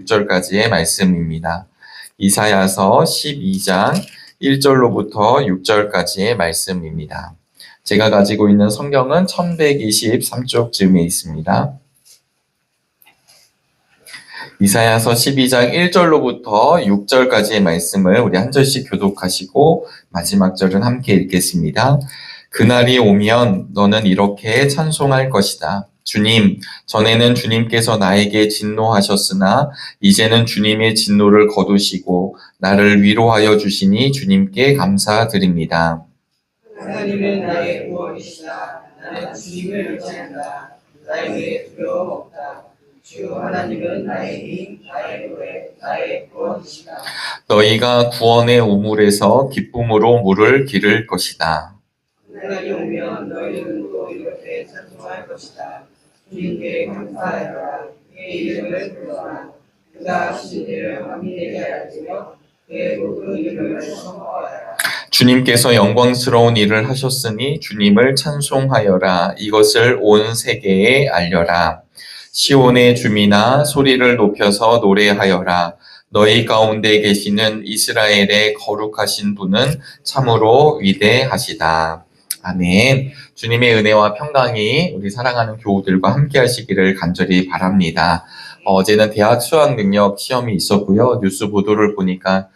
6절까지의 말씀입니다. 이사야서 12장 1절로부터 6절까지의 말씀입니다. 제가 가지고 있는 성경은 1123쪽쯤에 있습니다. 이사야서 12장 1절로부터 6절까지의 말씀을 우리 한 절씩 교독하시고 마지막 절은 함께 읽겠습니다. 그날이 오면 너는 이렇게 찬송할 것이다. 주님, 전에는 주님께서 나에게 진노하셨으나 이제는 주님의 진노를 거두시고 나를 위로하여 주시니 주님께 감사드립니다. 하나님은 나의 구원이시다. 나는 주님을 의지한다. 나에게 두려움 없다. 주 하나님은 나의 힘, 나의 노래, 나의 구원이시다. 너희가 구원의 우물에서 기쁨으로 물을 기를 것이다. 그날이 오면 너희는 또 이렇게 찬송할 것이다. 주님께 감사하여라. 그의 이름을 불러라. 그가 하신 일을 만민에게 알리며 그의 모든 이름을 선포하여라. 주님께서 영광스러운 일을 하셨으니 주님을 찬송하여라. 이것을 온 세계에 알려라. 시온의 주민아 소리를 높여서 노래하여라. 너희 가운데 계시는 이스라엘의 거룩하신 분은 참으로 위대하시다. 아멘. 주님의 은혜와 평강이 우리 사랑하는 교우들과 함께 하시기를 간절히 바랍니다. 어제는 대학 수학 능력 시험이 있었고요. 뉴스 보도를 보니까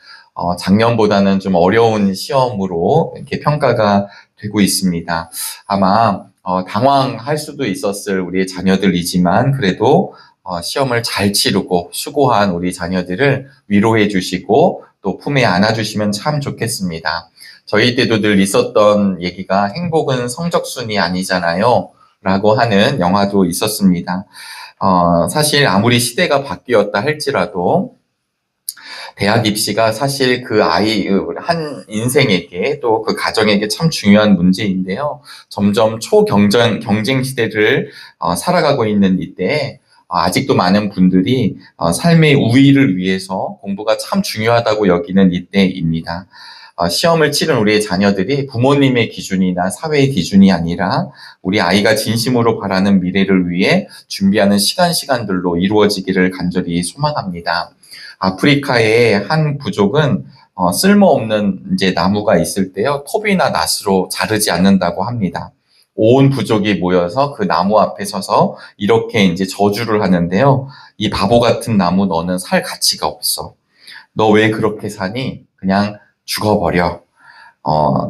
작년보다는 좀 어려운 시험으로 이렇게 평가가 되고 있습니다. 아마 당황할 수도 있었을 우리의 자녀들이지만 그래도 시험을 잘 치르고 수고한 우리 자녀들을 위로해 주시고 또 품에 안아주시면 참 좋겠습니다. 저희 때도 늘 있었던 얘기가 행복은 성적순이 아니잖아요 라고 하는 영화도 있었습니다. 사실 아무리 시대가 바뀌었다 할지라도 대학 입시가 사실 그 아이 한 인생에게 또 그 가정에게 참 중요한 문제인데요. 점점 경쟁 시대를 살아가고 있는 이때에 아직도 많은 분들이 삶의 우위를 위해서 공부가 참 중요하다고 여기는 이때입니다. 시험을 치른 우리의 자녀들이 부모님의 기준이나 사회의 기준이 아니라 우리 아이가 진심으로 바라는 미래를 위해 준비하는 시간들로 이루어지기를 간절히 소망합니다. 아프리카의 한 부족은 쓸모없는 이제 나무가 있을 때요, 톱이나 낫으로 자르지 않는다고 합니다. 온 부족이 모여서 그 나무 앞에 서서 이렇게 이제 저주를 하는데요. 이 바보 같은 나무 너는 살 가치가 없어. 너 왜 그렇게 사니? 그냥 죽어버려.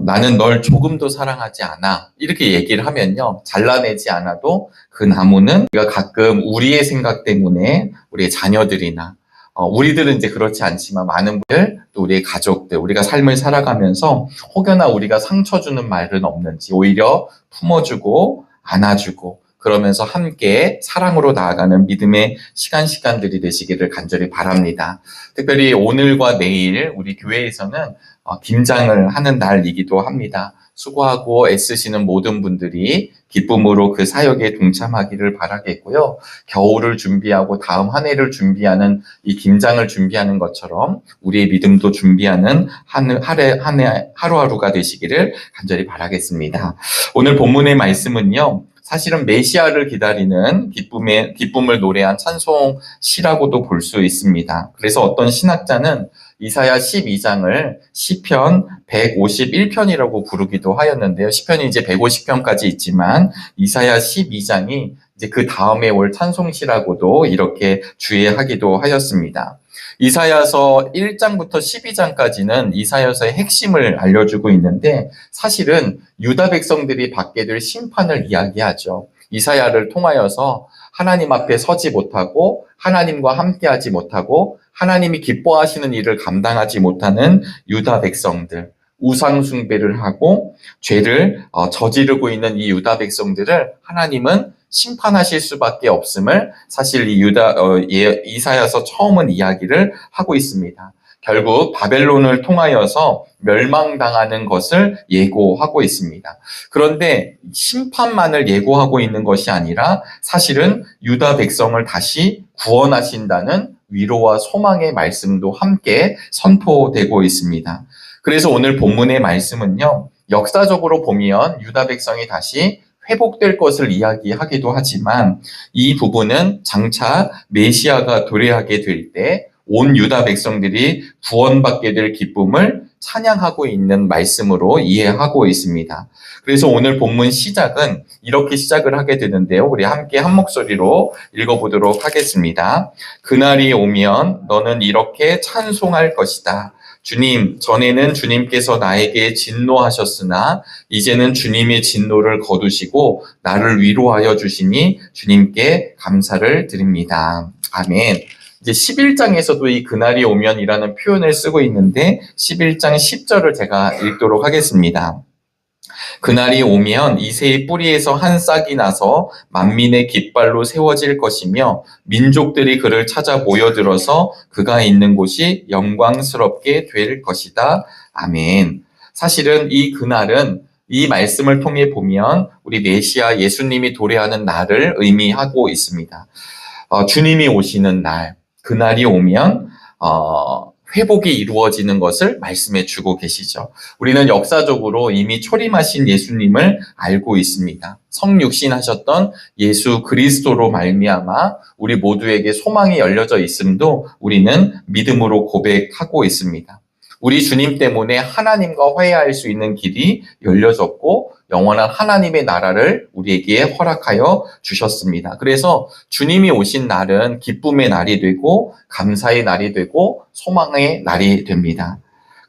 나는 널 조금도 사랑하지 않아. 이렇게 얘기를 하면요. 잘라내지 않아도 그 나무는 우리가 가끔 우리의 생각 때문에 우리의 자녀들이나 우리들은 이제 그렇지 않지만 많은 분들, 또 우리의 가족들, 우리가 삶을 살아가면서 혹여나 우리가 상처 주는 말은 없는지 오히려 품어주고 안아주고 그러면서 함께 사랑으로 나아가는 믿음의 시간들이 되시기를 간절히 바랍니다. 특별히 오늘과 내일 우리 교회에서는 김장을 하는 날이기도 합니다. 수고하고 애쓰시는 모든 분들이 기쁨으로 그 사역에 동참하기를 바라겠고요. 겨울을 준비하고 다음 한 해를 준비하는 이 김장을 준비하는 것처럼 우리의 믿음도 준비하는 하루하루가 되시기를 간절히 바라겠습니다. 오늘 본문의 말씀은요. 사실은 메시아를 기다리는 기쁨을 노래한 찬송시라고도 볼 수 있습니다. 그래서 어떤 신학자는 이사야 12장을 시편 151편이라고 부르기도 하였는데요. 시편이 이제 150편까지 있지만 이사야 12장이 이제 그 다음에 올 찬송시라고도 이렇게 주의하기도 하였습니다. 이사야서 1장부터 12장까지는 이사야서의 핵심을 알려주고 있는데 사실은 유다 백성들이 받게 될 심판을 이야기하죠. 이사야를 통하여서 하나님 앞에 서지 못하고 하나님과 함께하지 못하고 하나님이 기뻐하시는 일을 감당하지 못하는 유다 백성들, 우상 숭배를 하고 죄를 저지르고 있는 이 유다 백성들을 하나님은 심판하실 수밖에 없음을 사실 이 이사야서 처음은 이야기를 하고 있습니다. 결국 바벨론을 통하여서 멸망당하는 것을 예고하고 있습니다. 그런데 심판만을 예고하고 있는 것이 아니라 사실은 유다 백성을 다시 구원하신다는 위로와 소망의 말씀도 함께 선포되고 있습니다. 그래서 오늘 본문의 말씀은요, 역사적으로 보면 유다 백성이 다시 회복될 것을 이야기하기도 하지만 이 부분은 장차 메시아가 도래하게 될 때 온 유다 백성들이 구원받게 될 기쁨을 찬양하고 있는 말씀으로 이해하고 있습니다. 그래서 오늘 본문 시작은 이렇게 시작을 하게 되는데요. 우리 함께 한 목소리로 읽어보도록 하겠습니다. 그날이 오면 너는 이렇게 찬송할 것이다. 주님, 전에는 주님께서 나에게 진노하셨으나 이제는 주님의 진노를 거두시고 나를 위로하여 주시니 주님께 감사를 드립니다. 아멘. 이제 11장에서도 이 그날이 오면이라는 표현을 쓰고 있는데 11장 10절을 제가 읽도록 하겠습니다. 그날이 오면 이새의 뿌리에서 한 싹이 나서 만민의 깃발로 세워질 것이며 민족들이 그를 찾아 모여들어서 그가 있는 곳이 영광스럽게 될 것이다. 아멘. 사실은 이 그날은 이 말씀을 통해 보면 우리 메시아 예수님이 도래하는 날을 의미하고 있습니다. 주님이 오시는 날, 그날이 오면 회복이 이루어지는 것을 말씀해 주고 계시죠. 우리는 역사적으로 이미 초림하신 예수님을 알고 있습니다. 성육신하셨던 예수 그리스도로 말미암아 우리 모두에게 소망이 열려져 있음도 우리는 믿음으로 고백하고 있습니다. 우리 주님 때문에 하나님과 화해할 수 있는 길이 열려졌고 영원한 하나님의 나라를 우리에게 허락하여 주셨습니다. 그래서 주님이 오신 날은 기쁨의 날이 되고 감사의 날이 되고 소망의 날이 됩니다.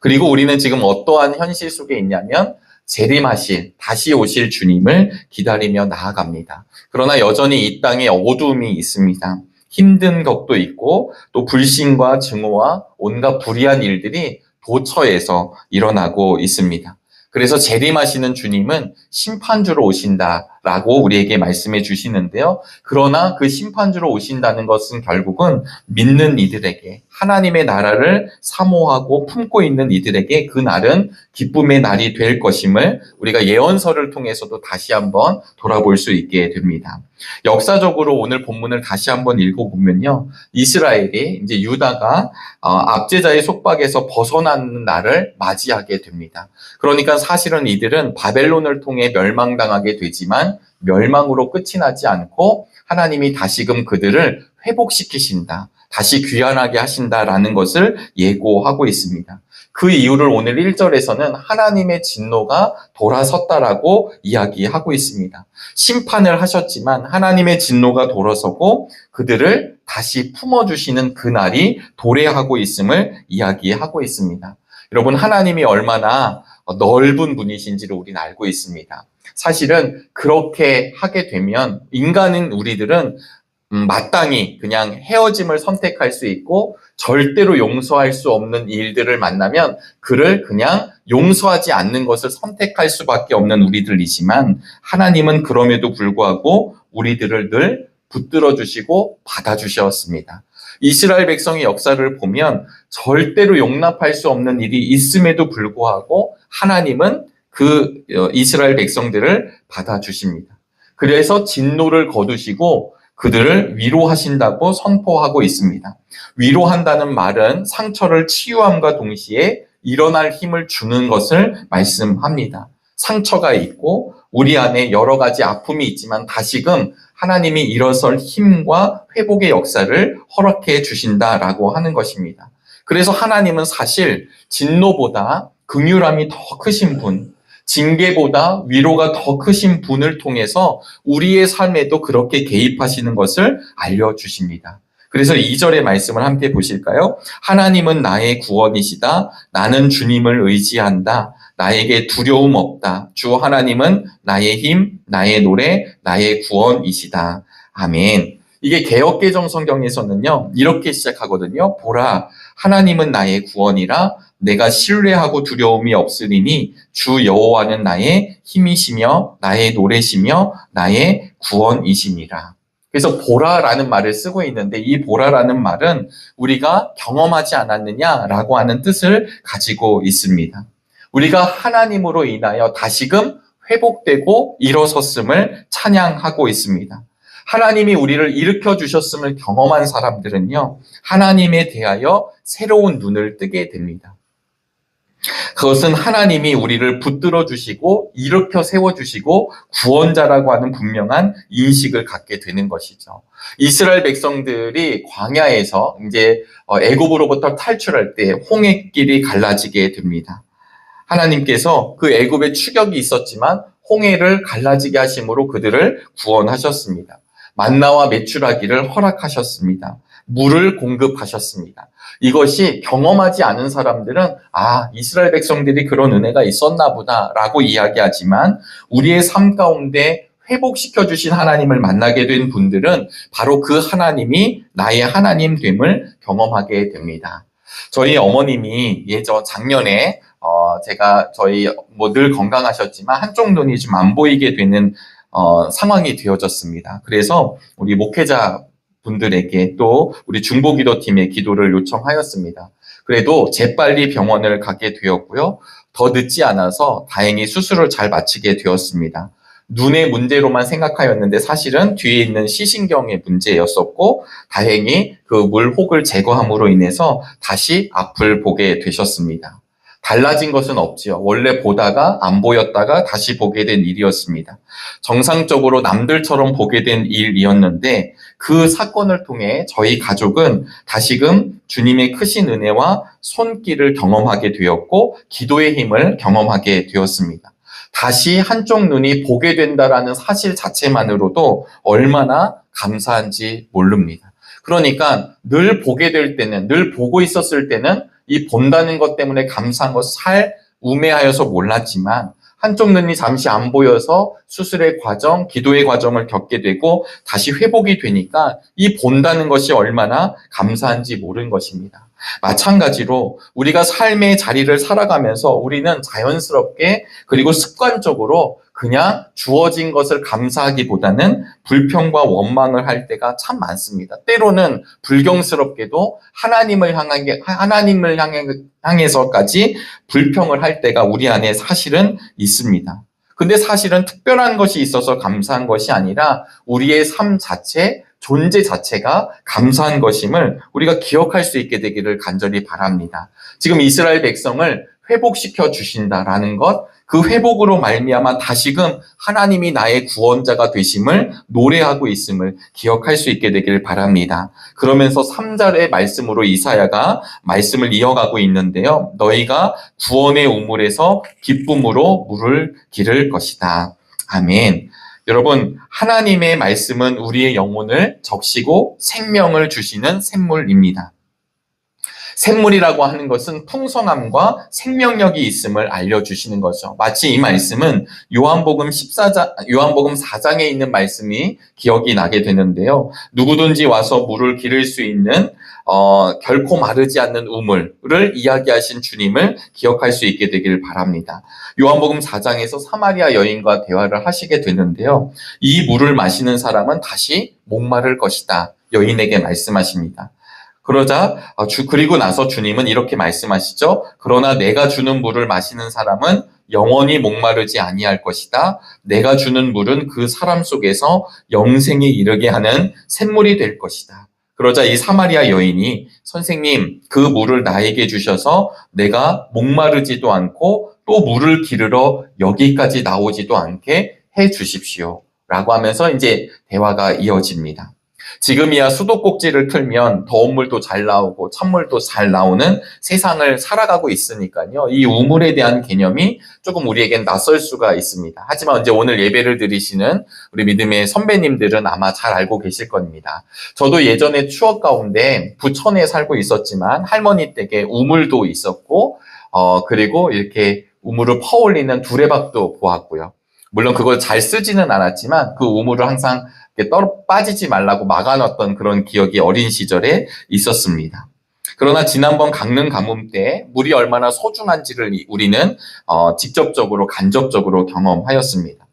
그리고 우리는 지금 어떠한 현실 속에 있냐면 재림하실, 다시 오실 주님을 기다리며 나아갑니다. 그러나 여전히 이 땅에 어두움이 있습니다. 힘든 것도 있고 또 불신과 증오와 온갖 불의한 일들이 도처에서 일어나고 있습니다. 그래서 재림하시는 주님은 심판주로 오신다라고 우리에게 말씀해 주시는데요. 그러나 그 심판주로 오신다는 것은 결국은 믿는 이들에게 하나님의 나라를 사모하고 품고 있는 이들에게 그 날은 기쁨의 날이 될 것임을 우리가 예언서를 통해서도 다시 한번 돌아볼 수 있게 됩니다. 역사적으로 오늘 본문을 다시 한번 읽어보면요. 이스라엘이 이제 유다가 압제자의 속박에서 벗어나는 날을 맞이하게 됩니다. 그러니까 사실은 이들은 바벨론을 통해 멸망당하게 되지만 멸망으로 끝이 나지 않고 하나님이 다시금 그들을 회복시키신다. 다시 귀환하게 하신다라는 것을 예고하고 있습니다. 그 이유를 오늘 1절에서는 하나님의 진노가 돌아섰다라고 이야기하고 있습니다. 심판을 하셨지만 하나님의 진노가 돌아서고 그들을 다시 품어주시는 그날이 도래하고 있음을 이야기하고 있습니다. 여러분, 하나님이 얼마나 넓은 분이신지를 우리는 알고 있습니다. 사실은 그렇게 하게 되면 인간인 우리들은 마땅히 그냥 헤어짐을 선택할 수 있고 절대로 용서할 수 없는 일들을 만나면 그를 그냥 용서하지 않는 것을 선택할 수밖에 없는 우리들이지만 하나님은 그럼에도 불구하고 우리들을 늘 붙들어 주시고 받아주셨습니다. 이스라엘 백성의 역사를 보면 절대로 용납할 수 없는 일이 있음에도 불구하고 하나님은 그 이스라엘 백성들을 받아주십니다. 그래서 진노를 거두시고 그들을 위로하신다고 선포하고 있습니다. 위로한다는 말은 상처를 치유함과 동시에 일어날 힘을 주는 것을 말씀합니다. 상처가 있고 우리 안에 여러 가지 아픔이 있지만 다시금 하나님이 일어설 힘과 회복의 역사를 허락해 주신다라고 하는 것입니다. 그래서 하나님은 사실 진노보다 긍휼함이 더 크신 분, 징계보다 위로가 더 크신 분을 통해서 우리의 삶에도 그렇게 개입하시는 것을 알려주십니다. 그래서 2절의 말씀을 함께 보실까요? 하나님은 나의 구원이시다. 나는 주님을 의지한다. 나에게 두려움 없다. 주 하나님은 나의 힘, 나의 노래, 나의 구원이시다. 아멘. 이게 개역개정 성경에서는요, 이렇게 시작하거든요. 보라, 하나님은 나의 구원이라 내가 신뢰하고 두려움이 없으리니 주 여호와는 나의 힘이시며 나의 노래시며 나의 구원이시니라. 그래서 보라라는 말을 쓰고 있는데 이 보라라는 말은 우리가 경험하지 않았느냐라고 하는 뜻을 가지고 있습니다. 우리가 하나님으로 인하여 다시금 회복되고 일어섰음을 찬양하고 있습니다. 하나님이 우리를 일으켜 주셨음을 경험한 사람들은요, 하나님에 대하여 새로운 눈을 뜨게 됩니다. 그것은 하나님이 우리를 붙들어 주시고 일으켜 세워 주시고 구원자라고 하는 분명한 인식을 갖게 되는 것이죠. 이스라엘 백성들이 광야에서 이제 애굽으로부터 탈출할 때 홍해길이 갈라지게 됩니다. 하나님께서 그 애굽에 추격이 있었지만 홍해를 갈라지게 하심으로 그들을 구원하셨습니다. 만나와 메추라기를 허락하셨습니다. 물을 공급하셨습니다. 이것이 경험하지 않은 사람들은 이스라엘 백성들이 그런 은혜가 있었나 보다라고 이야기하지만 우리의 삶 가운데 회복시켜 주신 하나님을 만나게 된 분들은 바로 그 하나님이 나의 하나님 됨을 경험하게 됩니다. 저희 어머님이 작년에 제가 늘 건강하셨지만 한쪽 눈이 좀 안 보이게 되는 상황이 되어졌습니다. 그래서 우리 목회자 분들에게 또 우리 중보기도팀의 기도를 요청하였습니다. 그래도 재빨리 병원을 가게 되었고요. 더 늦지 않아서 다행히 수술을 잘 마치게 되었습니다. 눈의 문제로만 생각하였는데 사실은 뒤에 있는 시신경의 문제였었고 다행히 그 물혹을 제거함으로 인해서 다시 앞을 보게 되셨습니다. 달라진 것은 없지요. 원래 보다가 안 보였다가 다시 보게 된 일이었습니다. 정상적으로 남들처럼 보게 된 일이었는데 그 사건을 통해 저희 가족은 다시금 주님의 크신 은혜와 손길을 경험하게 되었고 기도의 힘을 경험하게 되었습니다. 다시 한쪽 눈이 보게 된다라는 사실 자체만으로도 얼마나 감사한지 모릅니다. 그러니까 늘 보게 될 때는, 늘 보고 있었을 때는 이 본다는 것 때문에 감사한 것을 잘 우매하여서 몰랐지만 한쪽 눈이 잠시 안 보여서 수술의 과정, 기도의 과정을 겪게 되고 다시 회복이 되니까 이 본다는 것이 얼마나 감사한지 모르는 것입니다. 마찬가지로 우리가 삶의 자리를 살아가면서 우리는 자연스럽게 그리고 습관적으로 그냥 주어진 것을 감사하기보다는 불평과 원망을 할 때가 참 많습니다. 때로는 불경스럽게도 하나님을 향해서까지 불평을 할 때가 우리 안에 사실은 있습니다. 근데 사실은 특별한 것이 있어서 감사한 것이 아니라 우리의 삶 자체, 존재 자체가 감사한 것임을 우리가 기억할 수 있게 되기를 간절히 바랍니다. 지금 이스라엘 백성을 회복시켜 주신다라는 것, 그 회복으로 말미암아 다시금 하나님이 나의 구원자가 되심을 노래하고 있음을 기억할 수 있게 되길 바랍니다. 그러면서 3절의 말씀으로 이사야가 말씀을 이어가고 있는데요. 너희가 구원의 우물에서 기쁨으로 물을 기를 것이다. 아멘. 여러분, 하나님의 말씀은 우리의 영혼을 적시고 생명을 주시는 샘물입니다. 샘물이라고 하는 것은 풍성함과 생명력이 있음을 알려주시는 거죠. 마치 이 말씀은 요한복음 4장에 있는 말씀이 기억이 나게 되는데요. 누구든지 와서 물을 기를 수 있는 결코 마르지 않는 우물을 이야기하신 주님을 기억할 수 있게 되기를 바랍니다. 요한복음 4장에서 사마리아 여인과 대화를 하시게 되는데요. 이 물을 마시는 사람은 다시 목마를 것이다. 여인에게 말씀하십니다. 그리고 나서 주님은 이렇게 말씀하시죠. 그러나 내가 주는 물을 마시는 사람은 영원히 목마르지 아니할 것이다. 내가 주는 물은 그 사람 속에서 영생에 이르게 하는 샘물이 될 것이다. 그러자 이 사마리아 여인이 선생님, 그 물을 나에게 주셔서 내가 목마르지도 않고 또 물을 기르러 여기까지 나오지도 않게 해 주십시오. 라고 하면서 이제 대화가 이어집니다. 지금이야 수도꼭지를 틀면 더운 물도 잘 나오고 찬물도 잘 나오는 세상을 살아가고 있으니까요. 이 우물에 대한 개념이 조금 우리에겐 낯설 수가 있습니다. 하지만 이제 오늘 예배를 드리시는 우리 믿음의 선배님들은 아마 잘 알고 계실 겁니다. 저도 예전에 추억 가운데 부천에 살고 있었지만 할머니 댁에 우물도 있었고 그리고 이렇게 우물을 퍼올리는 두레박도 보았고요. 물론 그걸 잘 쓰지는 않았지만 그 우물을 항상 빠지지 말라고 막아놨던 그런 기억이 어린 시절에 있었습니다. 그러나 지난번 강릉 가뭄 때 물이 얼마나 소중한지를 우리는 직접적으로 간접적으로 경험하였습니다.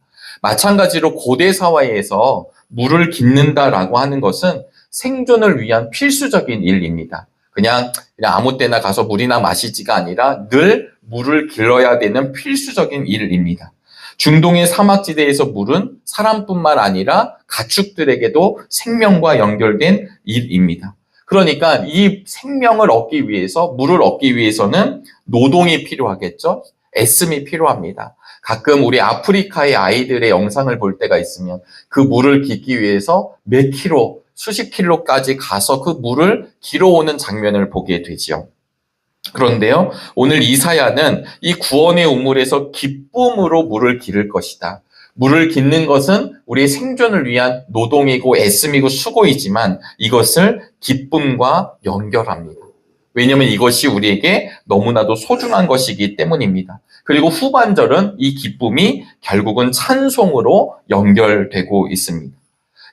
마찬가지로 고대 사회에서 물을 깃는다라고 하는 것은 생존을 위한 필수적인 일입니다. 그냥 아무 때나 가서 물이나 마시지가 아니라 늘 물을 길러야 되는 필수적인 일입니다. 중동의 사막지대에서 물은 사람뿐만 아니라 가축들에게도 생명과 연결된 일입니다. 그러니까 이 생명을 얻기 위해서, 물을 얻기 위해서는 노동이 필요하겠죠? 애씀이 필요합니다. 가끔 우리 아프리카의 아이들의 영상을 볼 때가 있으면 그 물을 깃기 위해서 몇 킬로, 수십 킬로까지 가서 그 물을 길어오는 장면을 보게 되지요. 그런데요, 오늘 이사야는 이 구원의 우물에서 기쁨으로 물을 기를 것이다. 물을 깃는 것은 우리의 생존을 위한 노동이고 애씀이고 수고이지만 이것을 기쁨과 연결합니다. 왜냐하면 이것이 우리에게 너무나도 소중한 것이기 때문입니다. 그리고 후반절은 이 기쁨이 결국은 찬송으로 연결되고 있습니다.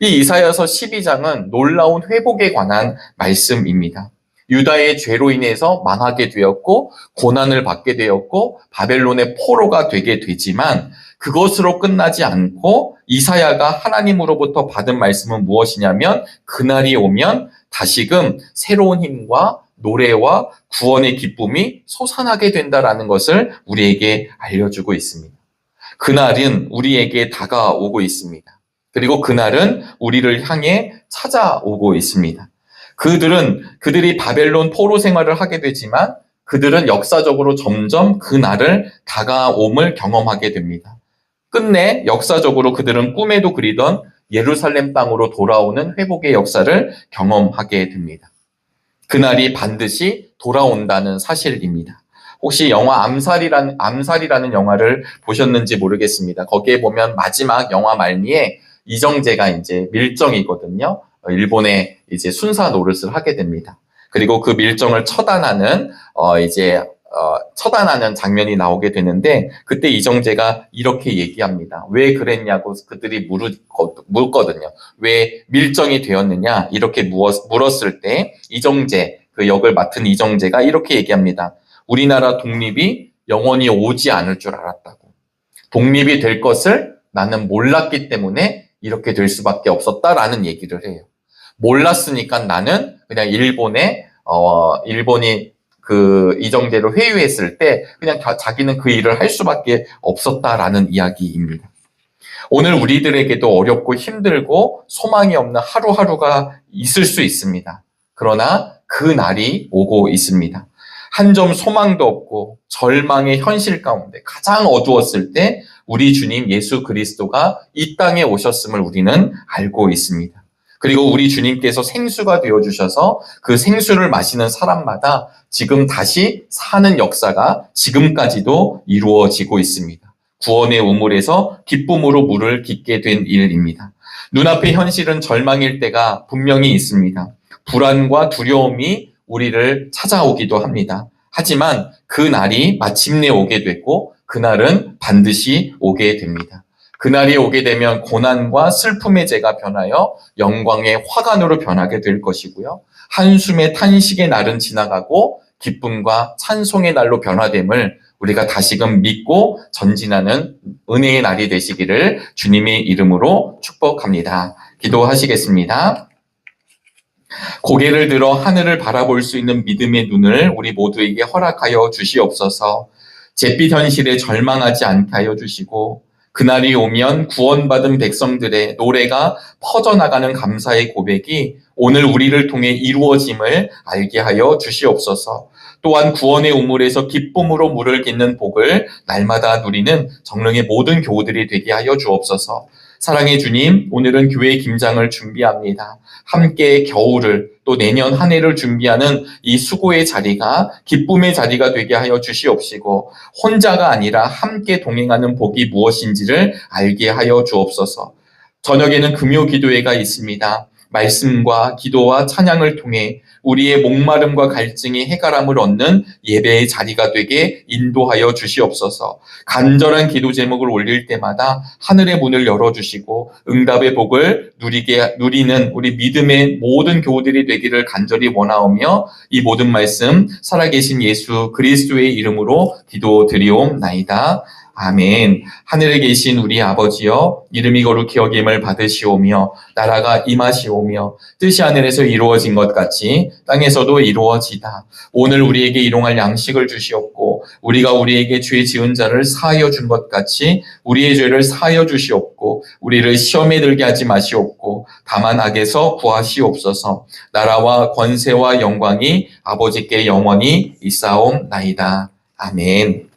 이 이사야서 12장은 놀라운 회복에 관한 말씀입니다. 유다의 죄로 인해서 망하게 되었고 고난을 받게 되었고 바벨론의 포로가 되게 되지만 그것으로 끝나지 않고 이사야가 하나님으로부터 받은 말씀은 무엇이냐면 그날이 오면 다시금 새로운 힘과 노래와 구원의 기쁨이 솟아나게 된다라는 것을 우리에게 알려주고 있습니다. 그날은 우리에게 다가오고 있습니다. 그리고 그날은 우리를 향해 찾아오고 있습니다. 그들이 바벨론 포로 생활을 하게 되지만 그들은 역사적으로 점점 그 날을 다가옴을 경험하게 됩니다. 끝내 역사적으로 그들은 꿈에도 그리던 예루살렘 땅으로 돌아오는 회복의 역사를 경험하게 됩니다. 그날이 반드시 돌아온다는 사실입니다. 혹시 영화 암살이라는 영화를 보셨는지 모르겠습니다. 거기에 보면 마지막 영화 말미에 이정재가 이제 밀정이거든요. 일본에 이제 순사 노릇을 하게 됩니다. 그리고 그 밀정을 처단하는 장면이 나오게 되는데 그때 이정재가 이렇게 얘기합니다. 왜 그랬냐고 그들이 묻거든요. 왜 밀정이 되었느냐 이렇게 물었을 때 이정재, 그 역을 맡은 이정재가 이렇게 얘기합니다. 우리나라 독립이 영원히 오지 않을 줄 알았다고. 독립이 될 것을 나는 몰랐기 때문에 이렇게 될 수밖에 없었다라는 얘기를 해요. 몰랐으니까 나는 그냥 일본이 그 이정재를 회유했을 때 그냥 자기는 그 일을 할 수밖에 없었다라는 이야기입니다. 오늘 우리들에게도 어렵고 힘들고 소망이 없는 하루하루가 있을 수 있습니다. 그러나 그 날이 오고 있습니다. 한 점 소망도 없고 절망의 현실 가운데 가장 어두웠을 때 우리 주님 예수 그리스도가 이 땅에 오셨음을 우리는 알고 있습니다. 그리고 우리 주님께서 생수가 되어주셔서 그 생수를 마시는 사람마다 지금 다시 사는 역사가 지금까지도 이루어지고 있습니다. 구원의 우물에서 기쁨으로 물을 깃게 된 일입니다. 눈앞의 현실은 절망일 때가 분명히 있습니다. 불안과 두려움이 우리를 찾아오기도 합니다. 하지만 그 날이 마침내 오게 됐고 그날은 반드시 오게 됩니다. 그날이 오게 되면 고난과 슬픔의 재가 변하여 영광의 화관으로 변하게 될 것이고요. 한숨의 탄식의 날은 지나가고 기쁨과 찬송의 날로 변화됨을 우리가 다시금 믿고 전진하는 은혜의 날이 되시기를 주님의 이름으로 축복합니다. 기도하시겠습니다. 고개를 들어 하늘을 바라볼 수 있는 믿음의 눈을 우리 모두에게 허락하여 주시옵소서. 잿빛 현실에 절망하지 않게 하여 주시고 그날이 오면 구원받은 백성들의 노래가 퍼져나가는 감사의 고백이 오늘 우리를 통해 이루어짐을 알게 하여 주시옵소서. 또한 구원의 우물에서 기쁨으로 물을 깃는 복을 날마다 누리는 정릉의 모든 교우들이 되게 하여 주옵소서. 사랑의 주님, 오늘은 교회 김장을 준비합니다. 함께 겨울을 또 내년 한 해를 준비하는 이 수고의 자리가 기쁨의 자리가 되게 하여 주시옵시고 혼자가 아니라 함께 동행하는 복이 무엇인지를 알게 하여 주옵소서. 저녁에는 금요 기도회가 있습니다. 말씀과 기도와 찬양을 통해 우리의 목마름과 갈증이 해결함을 얻는 예배의 자리가 되게 인도하여 주시옵소서. 간절한 기도 제목을 올릴 때마다 하늘의 문을 열어주시고 응답의 복을 누리는 우리 믿음의 모든 교우들이 되기를 간절히 원하오며 이 모든 말씀 살아계신 예수 그리스도의 이름으로 기도드리옵나이다. 아멘. 하늘에 계신 우리 아버지여, 이름이 거룩히 여김을 받으시오며 나라가 임하시오며 뜻이 하늘에서 이루어진 것 같이 땅에서도 이루어지다. 오늘 우리에게 일용할 양식을 주시옵고 우리가 우리에게 죄 지은 자를 사하여 준 것 같이 우리의 죄를 사하여 주시옵고 우리를 시험에 들게 하지 마시옵고 다만 악에서 구하시옵소서. 나라와 권세와 영광이 아버지께 영원히 있사옵나이다. 아멘.